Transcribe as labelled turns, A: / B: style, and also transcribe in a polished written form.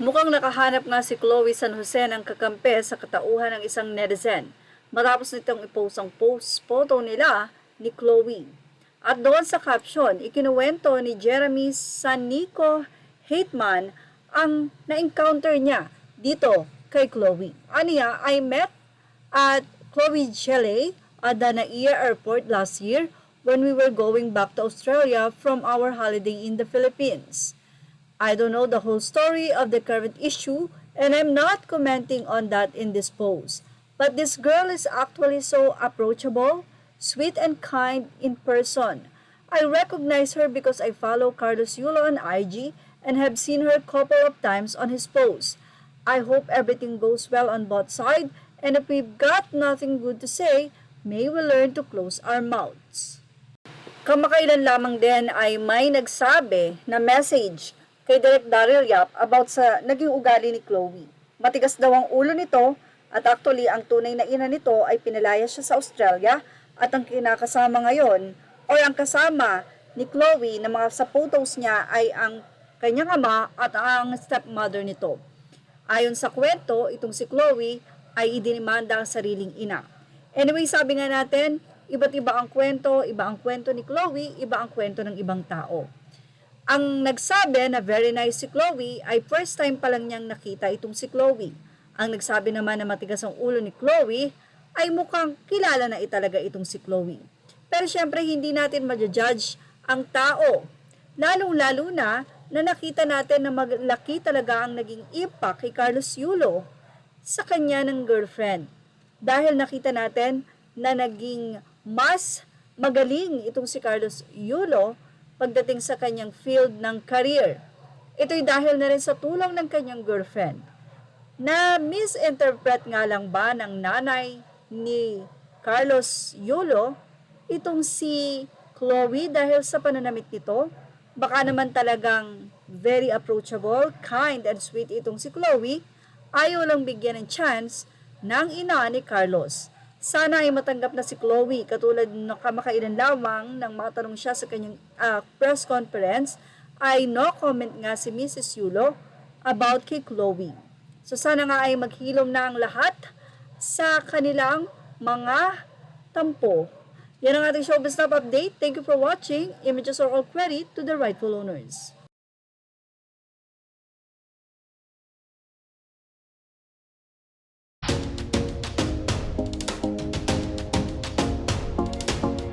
A: Mukhang nakahanap nga si Chloe San Jose ng kakampi sa katauhan ng isang netizen matapos nitong i-post ang post photo nila ni Chloe. At doon sa caption, ikinuwento ni Jeremy Sanico Hateman ang na-encounter niya dito kay Chloe. Aniya, I met at Chloe Chele at the Naia Airport last year when we were going back to Australia from our holiday in the Philippines. I don't know the whole story of the current issue and I'm not commenting on that in this post. But this girl is actually so approachable, sweet and kind in person. I recognize her because I follow Carlos Yulo on IG and have seen her a couple of times on his posts. I hope everything goes well on both sides and if we've got nothing good to say, may we learn to close our mouths. Kamakailan lamang din ay may nagsabi na message kay Direk Daryl Yap about sa naging ugali ni Chloe. Matigas daw ang ulo nito at actually ang tunay na ina nito ay pinalaya siya sa Australia at ang kinakasama ngayon o ang kasama ni Chloe na mga sa photos niya ay ang kanyang ama at ang stepmother nito. Ayon sa kwento, itong si Chloe ay idinimanda ang sariling ina. Anyway, sabi nga natin, iba't iba ang kwento ni Chloe, iba ang kwento ng ibang tao. Ang nagsabi na very nice si Chloe ay first time pa lang niyang nakita itong si Chloe. Ang nagsabi naman na matigas ang ulo ni Chloe ay mukhang kilala na italaga itong si Chloe. Pero syempre hindi natin ma-judge ang tao. Lalong-lalo na nakita natin na malaki talaga ang naging impact kay Carlos Yulo sa kanya ng girlfriend. Dahil nakita natin na naging mas magaling itong si Carlos Yulo pagdating sa kanyang field ng career. Ito'y dahil na rin sa tulong ng kanyang girlfriend. Na misinterpret nga lang ba ng nanay ni Carlos Yulo itong si Chloe dahil sa pananamit nito? Baka naman talagang very approachable, kind and sweet itong si Chloe, ayaw lang bigyan ng chance ng ina ni Carlos. Sana ay matanggap na si Chloe katulad ng kamakailan lamang nang matanong siya sa kanyang press conference ay no comment nga si Mrs. Yulo about kay Chloe. So sana nga ay maghilom na ang lahat sa kanilang mga tampo. Yan ang ating showbiz update. Thank you for watching. Images are all credit to the rightful owners.